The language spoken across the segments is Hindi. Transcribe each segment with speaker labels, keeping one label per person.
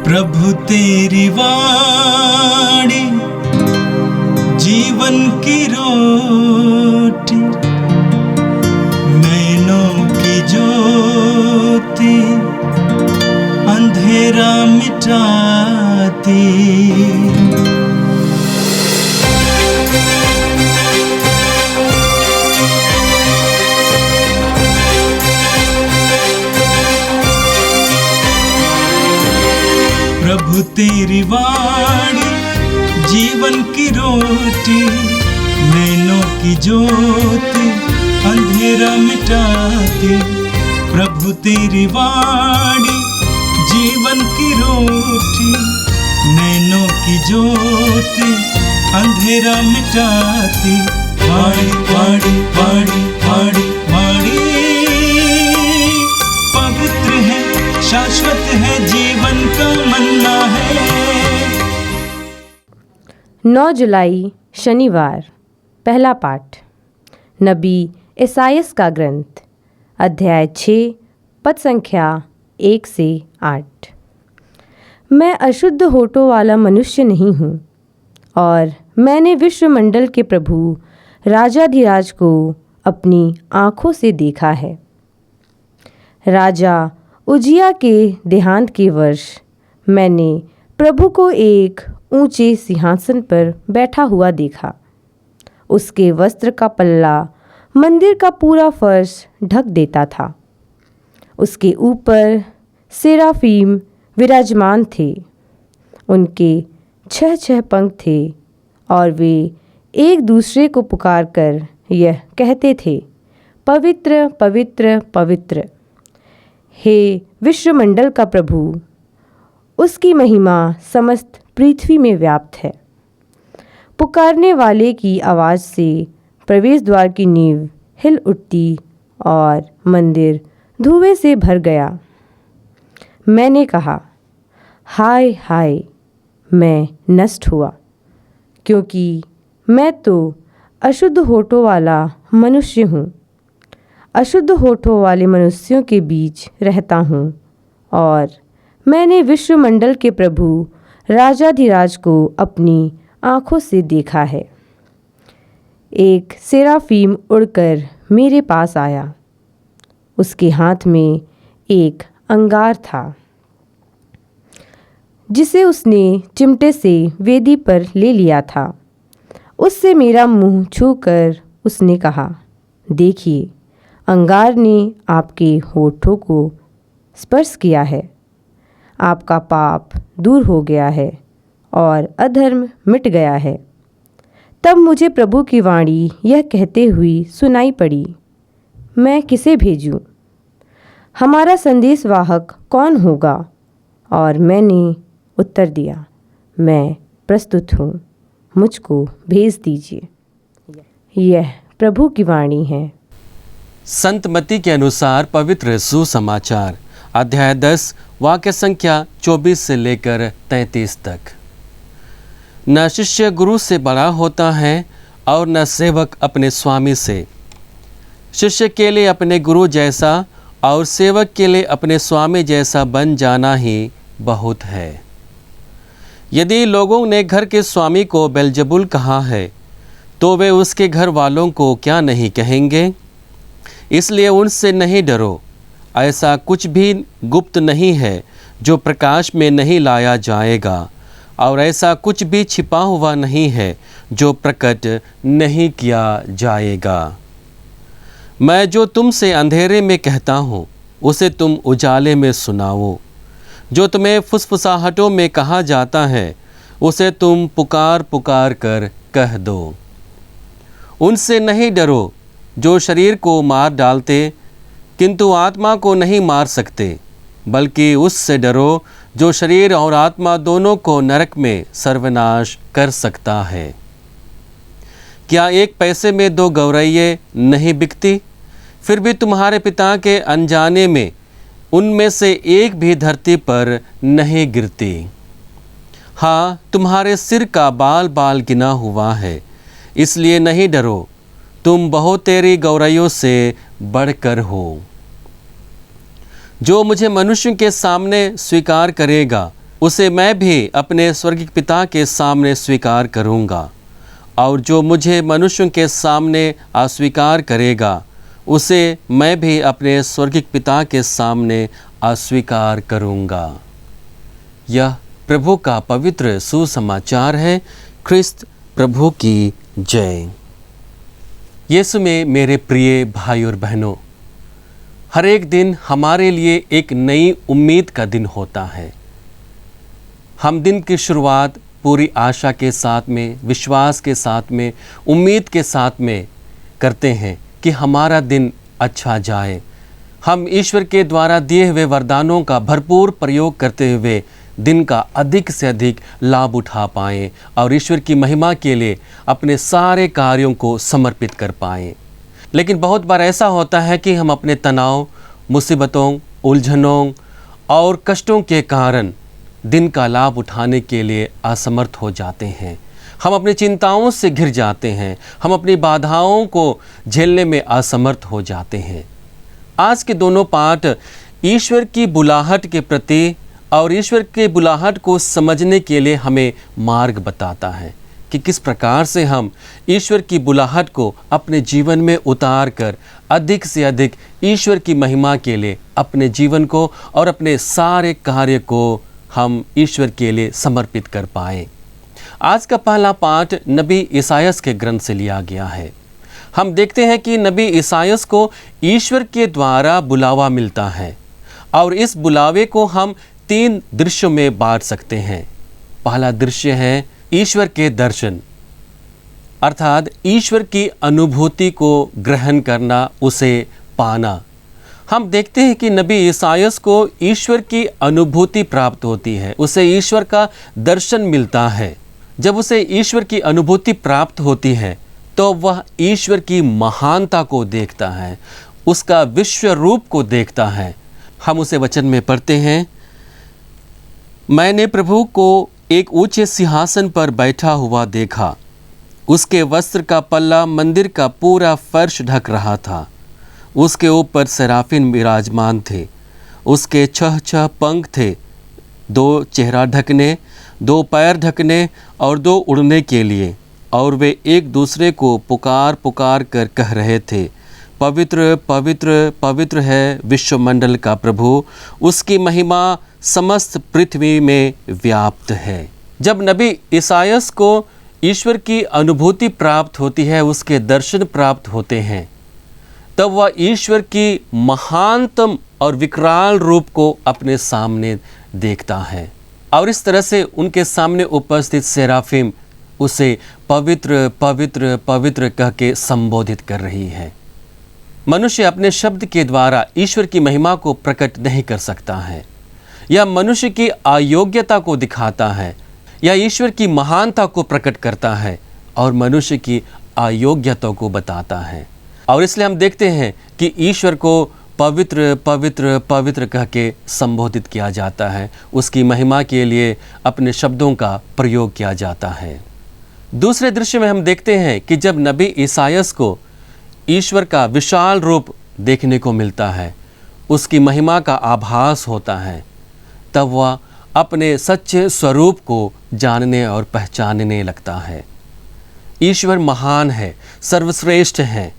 Speaker 1: प्रभु तेरी वाणी जीवन की रोटी, नैनों की ज्योति अंधेरा मिटाती। प्रभु तेरी वाणी जीवन की रोटी, नैनों की ज्योति अंधेरा मिटाती। प्रभु तेरी वाणी जीवन की रोटी, नैनों की ज्योति अंधेरा मिटाती। वाणी वाणी वाणी वाणी वाणी पवित्र है, शाश्वत है, जीवन का मन्ना है।
Speaker 2: 9 जुलाई शनिवार। पहला पाठ नबी ईसायास का ग्रंथ, अध्याय 6, पद संख्या 1 से 8। मैं अशुद्ध होठों वाला मनुष्य नहीं हूँ, और मैंने विश्वमंडल के प्रभु राजाधिराज को अपनी आँखों से देखा है। राजा उजिया के देहांत के वर्ष मैंने प्रभु को एक ऊंचे सिंहासन पर बैठा हुआ देखा। उसके वस्त्र का पल्ला मंदिर का पूरा फर्श ढक देता था। उसके ऊपर सेराफीम विराजमान थे। उनके 6 पंख थे, और वे एक दूसरे को पुकारकर यह कहते थे, पवित्र पवित्र पवित्र हे विश्वमंडल का प्रभु, उसकी महिमा समस्त पृथ्वी में व्याप्त है। पुकारने वाले की आवाज़ से प्रवेश द्वार की नींव हिल उठती और मंदिर धुएं से भर गया। मैंने कहा, हाय हाय, मैं नष्ट हुआ, क्योंकि मैं तो अशुद्ध होठों वाला मनुष्य हूँ। अशुद्ध होठों वाले मनुष्यों के बीच रहता हूँ, और मैंने विश्वमंडल के प्रभु राजाधिराज को अपनी आँखों से देखा है। एक सेराफीम उड़कर मेरे पास आया। उसके हाथ में एक अंगार था, जिसे उसने चिमटे से वेदी पर ले लिया था। उससे मेरा मुंह छूकर उसने कहा, देखिए, अंगार ने आपके होठों को स्पर्श किया है। आपका पाप दूर हो गया है और अधर्म मिट गया है। तब मुझे प्रभु की वाणी यह कहते हुई सुनाई पड़ी, मैं किसे भेजूं? हमारा संदेशवाहक कौन होगा? और मैंने उत्तर दिया, मैं प्रस्तुत हूँ, मुझको भेज दीजिए। यह प्रभु की वाणी है।
Speaker 3: संत मत्ती के अनुसार पवित्र सुसमाचार, अध्याय 10, वाक्य संख्या 24 से लेकर 33 तक। न शिष्य गुरु से बड़ा होता है, और न सेवक अपने स्वामी से। शिष्य के लिए अपने गुरु जैसा और सेवक के लिए अपने स्वामी जैसा बन जाना ही बहुत है। यदि लोगों ने घर के स्वामी को बेलजबूल कहा है, तो वे उसके घर वालों को क्या नहीं कहेंगे? इसलिए उनसे नहीं डरो। ऐसा कुछ भी गुप्त नहीं है जो प्रकाश में नहीं लाया जाएगा, और ऐसा कुछ भी छिपा हुआ नहीं है जो प्रकट नहीं किया जाएगा। मैं जो तुमसे अंधेरे में कहता हूँ, उसे तुम उजाले में सुनाओ। जो तुम्हें फुसफुसाहटों में कहा जाता है, उसे तुम पुकार पुकार कर कह दो। उनसे नहीं डरो जो शरीर को मार डालते, किंतु आत्मा को नहीं मार सकते, बल्कि उससे डरो जो शरीर और आत्मा दोनों को नरक में सर्वनाश कर सकता है। क्या एक पैसे में 2 गौरैये नहीं बिकती? फिर भी तुम्हारे पिता के अनजाने में उनमें से एक भी धरती पर नहीं गिरती। हाँ, तुम्हारे सिर का बाल बाल गिना हुआ है, इसलिए नहीं डरो, तुम बहुतेरी गौरैयों से बढ़कर हो। जो मुझे मनुष्य के सामने स्वीकार करेगा, उसे मैं भी अपने स्वर्गीय पिता के सामने स्वीकार करूँगा, और जो मुझे मनुष्यों के सामने अस्वीकार करेगा उसे मैं भी अपने स्वर्गीय पिता के सामने अस्वीकार करूँगा। यह प्रभु का पवित्र सुसमाचार है। ख्रिस्त प्रभु की जय। यीशु में मेरे प्रिय भाई और बहनों, हर एक दिन हमारे लिए एक नई उम्मीद का दिन होता है। हम दिन की शुरुआत पूरी आशा के साथ में, विश्वास के साथ में, उम्मीद के साथ में करते हैं कि हमारा दिन अच्छा जाए। हम ईश्वर के द्वारा दिए हुए वरदानों का भरपूर प्रयोग करते हुए दिन का अधिक से अधिक लाभ उठा पाएँ और ईश्वर की महिमा के लिए अपने सारे कार्यों को समर्पित कर पाएँ। लेकिन बहुत बार ऐसा होता है कि हम अपने तनाव, मुसीबतों, उलझनों और कष्टों के कारण दिन का लाभ उठाने के लिए असमर्थ हो जाते हैं। हम अपनी चिंताओं से घिर जाते हैं। हम अपनी बाधाओं को झेलने में असमर्थ हो जाते हैं। आज के दोनों पाठ ईश्वर की बुलाहट के प्रति और ईश्वर के बुलाहट को समझने के लिए हमें मार्ग बताता है कि किस प्रकार से हम ईश्वर की बुलाहट को अपने जीवन में उतार कर अधिक से अधिक ईश्वर की महिमा के लिए अपने जीवन को और अपने सारे कार्य को हम ईश्वर के लिए समर्पित कर पाए। आज का पहला पाठ नबी ईसायास के ग्रंथ से लिया गया है। हम देखते हैं कि नबी ईसायास को ईश्वर के द्वारा बुलावा मिलता है और इस बुलावे को हम 3 दृश्यों में बांट सकते हैं। पहला दृश्य है ईश्वर के दर्शन, अर्थात ईश्वर की अनुभूति को ग्रहण करना, उसे पाना। हम देखते हैं कि नबी ईसायास को ईश्वर की अनुभूति प्राप्त होती है, उसे ईश्वर का दर्शन मिलता है। जब उसे ईश्वर की अनुभूति प्राप्त होती है तो वह ईश्वर की महानता को देखता है, उसका विश्व रूप को देखता है। हम उसे वचन में पढ़ते हैं, मैंने प्रभु को एक ऊंचे सिंहासन पर बैठा हुआ देखा। उसके वस्त्र का पल्ला मंदिर का पूरा फर्श ढक रहा था। उसके ऊपर सराफिन विराजमान थे। उसके 6 पंख थे, 2 चेहरा ढकने, 2 पैर ढकने और 2 उड़ने के लिए, और वे एक दूसरे को पुकार पुकार कर कह रहे थे, पवित्र पवित्र पवित्र है विश्वमंडल का प्रभु, उसकी महिमा समस्त पृथ्वी में व्याप्त है। जब नबी ईसायास को ईश्वर की अनुभूति प्राप्त होती है, उसके दर्शन प्राप्त होते हैं, तब वह ईश्वर की महानतम और विकराल रूप को अपने सामने देखता है। और इस तरह से उनके सामने उपस्थित सेराफिम उसे पवित्र पवित्र पवित्र कह के संबोधित कर रही है। मनुष्य अपने शब्द के द्वारा ईश्वर की महिमा को प्रकट नहीं कर सकता है। यह मनुष्य की अयोग्यता को दिखाता है, यह ईश्वर की महानता को प्रकट करता है और मनुष्य की अयोग्यता को बताता है। और इसलिए हम देखते हैं कि ईश्वर को पवित्र पवित्र पवित्र कह के संबोधित किया जाता है, उसकी महिमा के लिए अपने शब्दों का प्रयोग किया जाता है। दूसरे दृश्य में हम देखते हैं कि जब नबी ईसायास को ईश्वर का विशाल रूप देखने को मिलता है, उसकी महिमा का आभास होता है, तब वह अपने सच्चे स्वरूप को जानने और पहचानने लगता है। ईश्वर महान है, सर्वश्रेष्ठ है,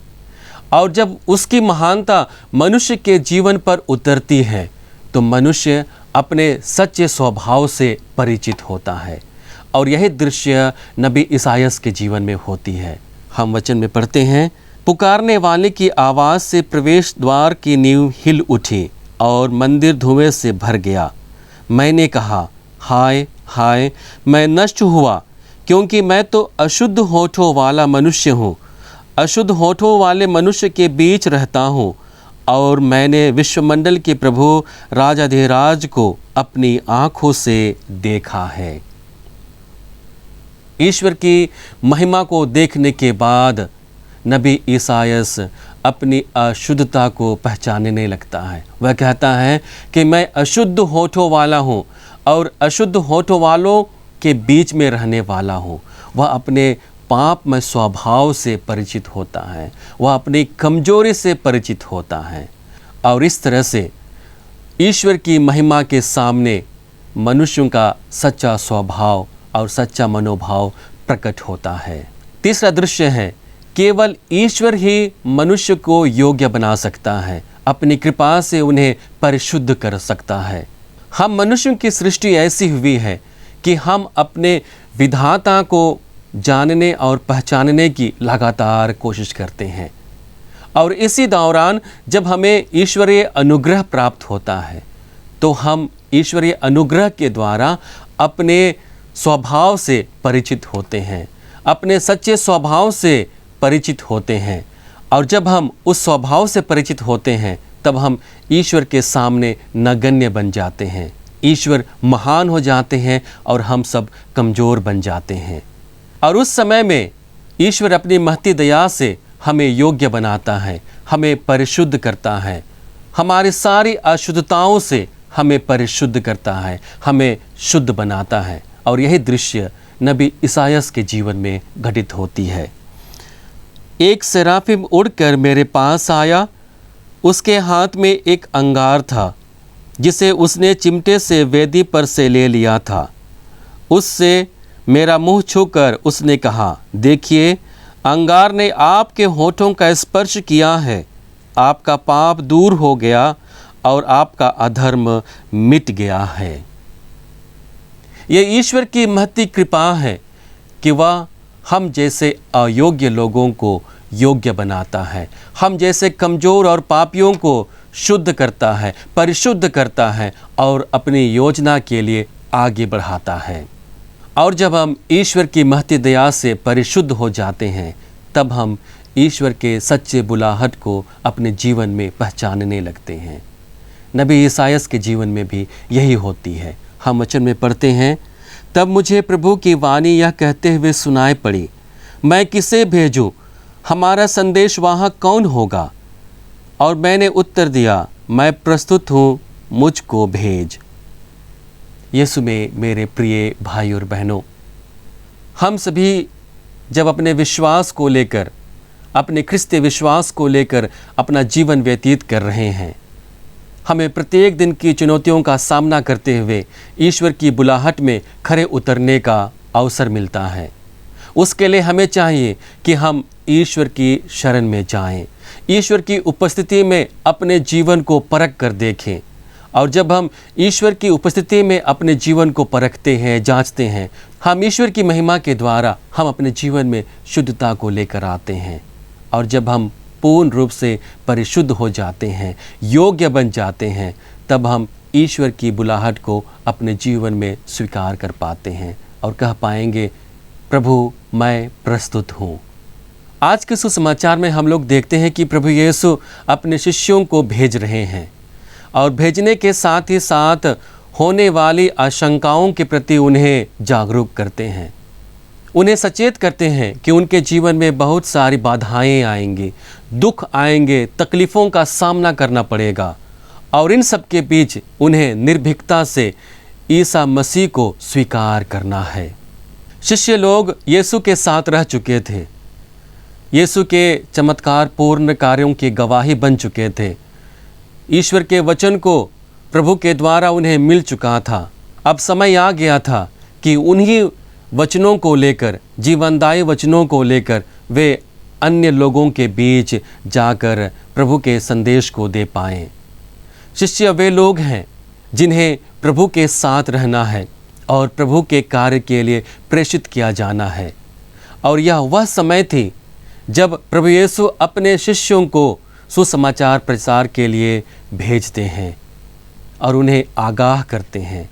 Speaker 3: और जब उसकी महानता मनुष्य के जीवन पर उतरती है तो मनुष्य अपने सच्चे स्वभाव से परिचित होता है। और यही दृश्य नबी ईसायास के जीवन में होती है। हम वचन में पढ़ते हैं, पुकारने वाले की आवाज़ से प्रवेश द्वार की नींव हिल उठी और मंदिर धुएं से भर गया। मैंने कहा, हाय हाय, मैं नष्ट हुआ, क्योंकि मैं तो अशुद्ध होठों वाला मनुष्य हूँ, अशुद्ध होठों वाले मनुष्य के बीच रहता हूँ, और मैंने विश्वमंडल के प्रभु राजाधिराज को अपनी आँखों से देखा है। ईश्वर की महिमा को देखने के बाद नबी ईसायास अपनी अशुद्धता को पहचानने लगता है। वह कहता है कि मैं अशुद्ध होठों वाला हूँ और अशुद्ध होठों वालों के बीच में रहने वाला हूँ। वह अपने पापमय स्वभाव से परिचित होता है, वह अपनी कमजोरी से परिचित होता है, और इस तरह से ईश्वर की महिमा के सामने मनुष्यों का सच्चा स्वभाव और सच्चा मनोभाव प्रकट होता है। तीसरा दृश्य है, केवल ईश्वर ही मनुष्य को योग्य बना सकता है, अपनी कृपा से उन्हें परिशुद्ध कर सकता है। हम मनुष्यों की सृष्टि ऐसी हुई है कि हम अपने विधाता को जानने और पहचानने की लगातार कोशिश करते हैं, और इसी दौरान जब हमें ईश्वरीय अनुग्रह प्राप्त होता है तो हम ईश्वरीय अनुग्रह के द्वारा अपने स्वभाव से परिचित होते हैं, अपने सच्चे स्वभाव से परिचित होते हैं। और जब हम उस स्वभाव से परिचित होते हैं तब हम ईश्वर के सामने नगण्य बन जाते हैं, ईश्वर महान हो जाते हैं और हम सब कमज़ोर बन जाते हैं। और उस समय में ईश्वर अपनी महती दया से हमें योग्य बनाता है, हमें परिशुद्ध करता है, हमारी सारी अशुद्धताओं से हमें परिशुद्ध करता है, हमें शुद्ध बनाता है। और यही दृश्य नबी इसायास के जीवन में घटित होती है। एक सेराफिम उड़कर मेरे पास आया, उसके हाथ में एक अंगार था जिसे उसने चिमटे से वेदी पर से ले लिया था। उससे मेरा मुंह छूकर उसने कहा, देखिए, अंगार ने आपके होठों का स्पर्श किया है, आपका पाप दूर हो गया और आपका अधर्म मिट गया है। यह ईश्वर की महती कृपा है कि वह हम जैसे अयोग्य लोगों को योग्य बनाता है, हम जैसे कमज़ोर और पापियों को शुद्ध करता है, परिशुद्ध करता है और अपनी योजना के लिए आगे बढ़ाता है। और जब हम ईश्वर की महती दया से परिशुद्ध हो जाते हैं तब हम ईश्वर के सच्चे बुलाहट को अपने जीवन में पहचानने लगते हैं। नबी इसायास के जीवन में भी यही होती है। हम वचन में पढ़ते हैं, तब मुझे प्रभु की वाणी यह कहते हुए सुनाई पड़ी, मैं किसे भेजूं, हमारा संदेश वहाँ कौन होगा? और मैंने उत्तर दिया, मैं प्रस्तुत हूँ, मुझको भेज। यीशु में मेरे प्रिय भाई और बहनों, हम सभी जब अपने विश्वास को लेकर, अपने ख्रिस्तीय विश्वास को लेकर अपना जीवन व्यतीत कर रहे हैं, हमें प्रत्येक दिन की चुनौतियों का सामना करते हुए ईश्वर की बुलाहट में खरे उतरने का अवसर मिलता है। उसके लिए हमें चाहिए कि हम ईश्वर की शरण में जाएं, ईश्वर की उपस्थिति में अपने जीवन को परख कर देखें। और जब हम ईश्वर की उपस्थिति में अपने जीवन को परखते हैं, जांचते हैं, हम ईश्वर की महिमा के द्वारा हम अपने जीवन में शुद्धता को लेकर आते हैं। और जब हम पूर्ण रूप से परिशुद्ध हो जाते हैं, योग्य बन जाते हैं, तब हम ईश्वर की बुलाहट को अपने जीवन में स्वीकार कर पाते हैं और कह पाएंगे, प्रभु मैं प्रस्तुत हूँ। आज के सुसमाचार में हम लोग देखते हैं कि प्रभु यीशु अपने शिष्यों को भेज रहे हैं और भेजने के साथ ही साथ होने वाली आशंकाओं के प्रति उन्हें जागरूक करते हैं, उन्हें सचेत करते हैं कि उनके जीवन में बहुत सारी बाधाएं आएंगी, दुख आएंगे, तकलीफ़ों का सामना करना पड़ेगा। और इन सब के बीच उन्हें निर्भीकता से ईसा मसीह को स्वीकार करना है। शिष्य लोग यीशु के साथ रह चुके थे, यीशु के चमत्कार पूर्ण कार्यों की गवाही बन चुके थे, ईश्वर के वचन को प्रभु के द्वारा उन्हें मिल चुका था। अब समय आ गया था कि उन्हीं वचनों को लेकर, जीवनदायी वचनों को लेकर वे अन्य लोगों के बीच जाकर प्रभु के संदेश को दे पाएं। शिष्य वे लोग हैं जिन्हें प्रभु के साथ रहना है और प्रभु के कार्य के लिए प्रेषित किया जाना है। और यह वह समय थी जब प्रभु यीशु अपने शिष्यों को सुसमाचार प्रचार के लिए भेजते हैं और उन्हें आगाह करते हैं,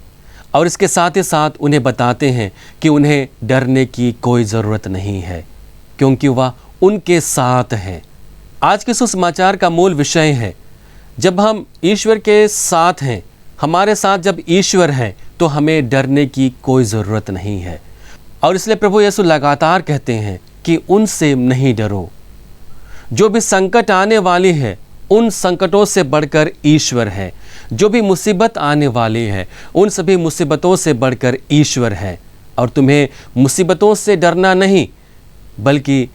Speaker 3: और इसके साथ ही साथ उन्हें बताते हैं कि उन्हें डरने की कोई ज़रूरत नहीं है, क्योंकि वह उनके साथ है। आज के सुसमाचार का मूल विषय है, जब हम ईश्वर के साथ हैं, हमारे साथ जब ईश्वर है, तो हमें डरने की कोई ज़रूरत नहीं है। और इसलिए प्रभु यीशु लगातार कहते हैं कि उनसे नहीं डरो। जो भी संकट आने वाली है, उन संकटों से बढ़कर ईश्वर है। जो भी मुसीबत आने वाली है, उन सभी मुसीबतों से बढ़कर ईश्वर है। और तुम्हें मुसीबतों से डरना नहीं, बल्कि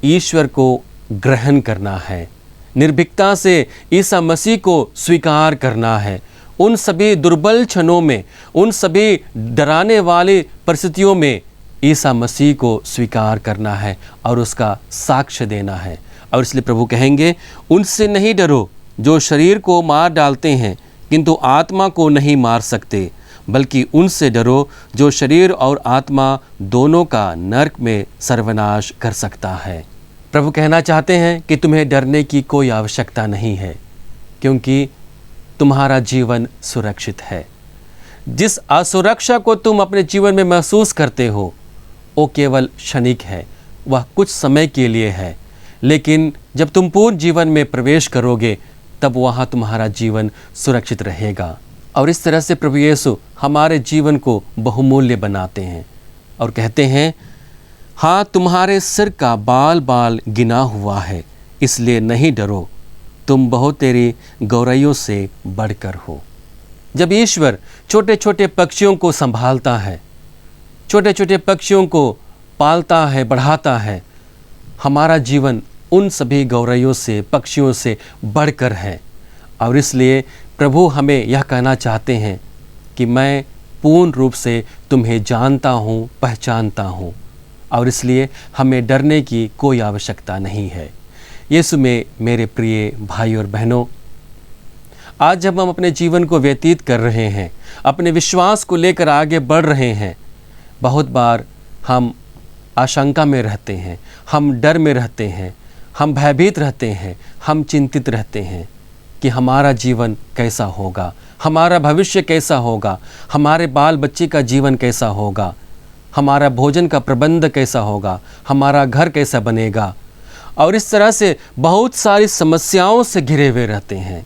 Speaker 3: ईश्वर को ग्रहण करना है, निर्भीकता से ईसा मसीह को स्वीकार करना है, उन सभी दुर्बल क्षणों में, उन सभी डराने वाली परिस्थितियों में ईसा मसीह को स्वीकार करना है और उसका साक्ष्य देना है। और इसलिए प्रभु कहेंगे, उनसे नहीं डरो जो शरीर को मार डालते हैं किंतु आत्मा को नहीं मार सकते, बल्कि उनसे डरो जो शरीर और आत्मा दोनों का नरक में सर्वनाश कर सकता है। प्रभु कहना चाहते हैं कि तुम्हें डरने की कोई आवश्यकता नहीं है, क्योंकि तुम्हारा जीवन सुरक्षित है। जिस असुरक्षा को तुम अपने जीवन में महसूस करते हो वो केवल क्षणिक है, वह कुछ समय के लिए है, लेकिन जब तुम पूर्ण जीवन में प्रवेश करोगे तब वहाँ तुम्हारा जीवन सुरक्षित रहेगा। और इस तरह से प्रभु यीशु हमारे जीवन को बहुमूल्य बनाते हैं और कहते हैं, हाँ, तुम्हारे सिर का बाल बाल गिना हुआ है, इसलिए नहीं डरो, तुम बहुतेरी गौरैयों से बढ़कर हो। जब ईश्वर छोटे छोटे पक्षियों को संभालता है, छोटे छोटे पक्षियों को पालता है, बढ़ाता है, हमारा जीवन उन सभी गौरैयों से, पक्षियों से बढ़कर है। और इसलिए प्रभु हमें यह कहना चाहते हैं कि मैं पूर्ण रूप से तुम्हें जानता हूँ, पहचानता हूँ, और इसलिए हमें डरने की कोई आवश्यकता नहीं है। यीशु में मेरे प्रिय भाई और बहनों, आज जब हम अपने जीवन को व्यतीत कर रहे हैं, अपने विश्वास को लेकर आगे बढ़ रहे हैं, बहुत बार हम आशंका में रहते हैं, हम डर में रहते हैं, हम भयभीत रहते हैं, हम चिंतित रहते हैं कि हमारा जीवन कैसा होगा, हमारा भविष्य कैसा होगा, हमारे बाल बच्चे का जीवन कैसा होगा, हमारा भोजन का प्रबंध कैसा होगा, हमारा घर कैसा बनेगा। और इस तरह से बहुत सारी समस्याओं से घिरे हुए रहते हैं।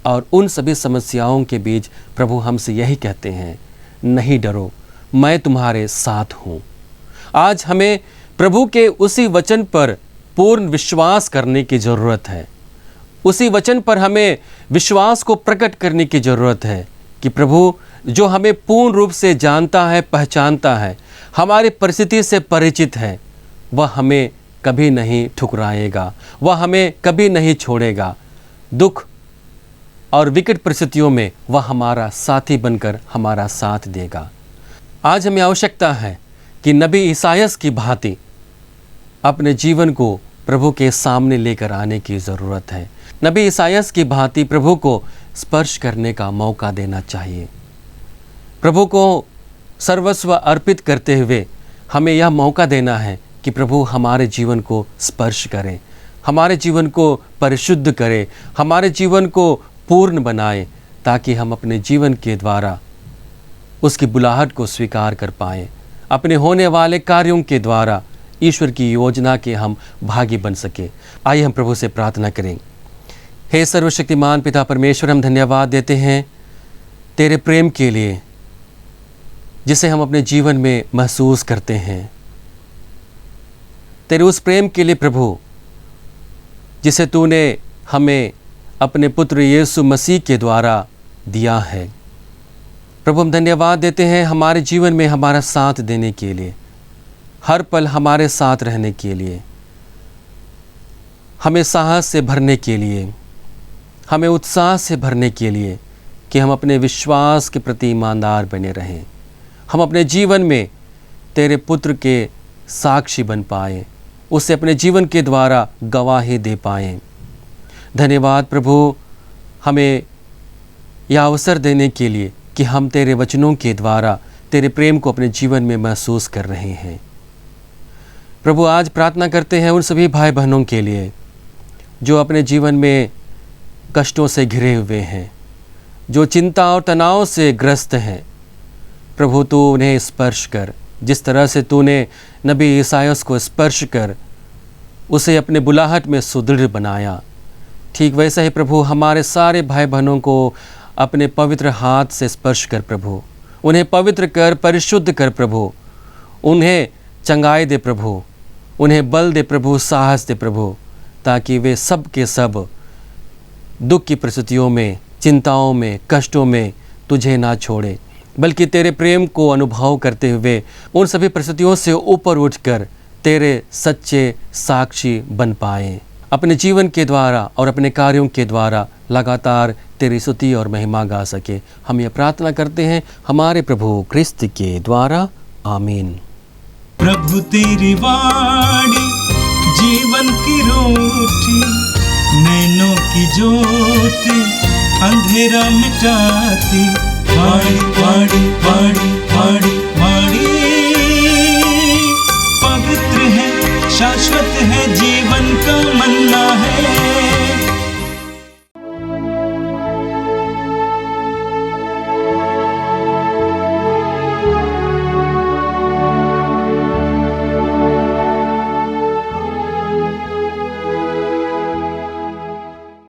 Speaker 3: और उन सभी समस्याओं के बीच प्रभु हमसे यही कहते हैं, नहीं डरो, मैं तुम्हारे साथ हूँ। आज हमें प्रभु के उसी वचन पर पूर्ण विश्वास करने की ज़रूरत है। उसी वचन पर हमें विश्वास को प्रकट करने की ज़रूरत है कि प्रभु जो हमें पूर्ण रूप से जानता है, पहचानता है, हमारी परिस्थिति से परिचित है, वह हमें कभी नहीं ठुकराएगा, वह हमें कभी नहीं छोड़ेगा। दुख और विकट परिस्थितियों में वह हमारा साथी बनकर हमारा साथ देगा। आज हमें आवश्यकता है कि नबी ईसायास की भांति अपने जीवन को प्रभु के सामने लेकर आने की ज़रूरत है। नबी ईसायास की भांति प्रभु को स्पर्श करने का मौका देना चाहिए। प्रभु को सर्वस्व अर्पित करते हुए हमें यह मौका देना है कि प्रभु हमारे जीवन को स्पर्श करें, हमारे जीवन को परिशुद्ध करें, हमारे जीवन को पूर्ण बनाए, ताकि हम अपने जीवन के द्वारा उसकी बुलाहट को स्वीकार कर पाएँ। अपने होने वाले कार्यों के द्वारा ईश्वर की योजना के हम भागी बन सके। आइए हम प्रभु से प्रार्थना करें। हे सर्वशक्तिमान पिता परमेश्वर, हम धन्यवाद देते हैं तेरे प्रेम के लिए, जिसे हम अपने जीवन में महसूस करते हैं। तेरे उस प्रेम के लिए प्रभु, जिसे तूने हमें अपने पुत्र यीशु मसीह के द्वारा दिया है। प्रभु, हम धन्यवाद देते हैं हमारे जीवन में हमारा साथ देने के लिए, हर पल हमारे साथ रहने के लिए, हमें साहस से भरने के लिए, हमें उत्साह से भरने के लिए कि हम अपने विश्वास के प्रति ईमानदार बने रहें। हम अपने जीवन में तेरे पुत्र के साक्षी बन पाएँ, उसे अपने जीवन के द्वारा गवाही दे पाएँ। धन्यवाद प्रभु, हमें यह अवसर देने के लिए कि हम तेरे वचनों के द्वारा तेरे प्रेम को अपने जीवन में महसूस कर रहे हैं। प्रभु, आज प्रार्थना करते हैं उन सभी भाई बहनों के लिए जो अपने जीवन में कष्टों से घिरे हुए हैं, जो चिंता और तनाव से ग्रस्त हैं। प्रभु, तू उन्हें स्पर्श कर, जिस तरह से तूने नबी ईसायास को स्पर्श कर उसे अपने बुलाहट में सुदृढ़ बनाया, ठीक वैसा ही प्रभु हमारे सारे भाई बहनों को अपने पवित्र हाथ से स्पर्श कर प्रभु, उन्हें पवित्र कर, परिशुद्ध कर प्रभु, उन्हें चंगाई दे प्रभु, उन्हें बल दे प्रभु, साहस दे प्रभु, ताकि वे सब के सब दुख की परिस्थितियों में, चिंताओं में, कष्टों में तुझे ना छोड़े, बल्कि तेरे प्रेम को अनुभव करते हुए उन सभी परिस्थितियों से ऊपर उठकर तेरे सच्चे साक्षी बन पाएँ। अपने जीवन के द्वारा और अपने कार्यों के द्वारा लगातार तेरी स्तुति और महिमा गा सके। हम ये प्रार्थना करते हैं हमारे प्रभु क्रिस्त के द्वारा, आमीन।
Speaker 1: प्रभु तेरी वाणी जीवन की रोटी, नैनों की ज्योति अंधेरा मिटाती। वाणी वाणी वाणी वाणी वाणी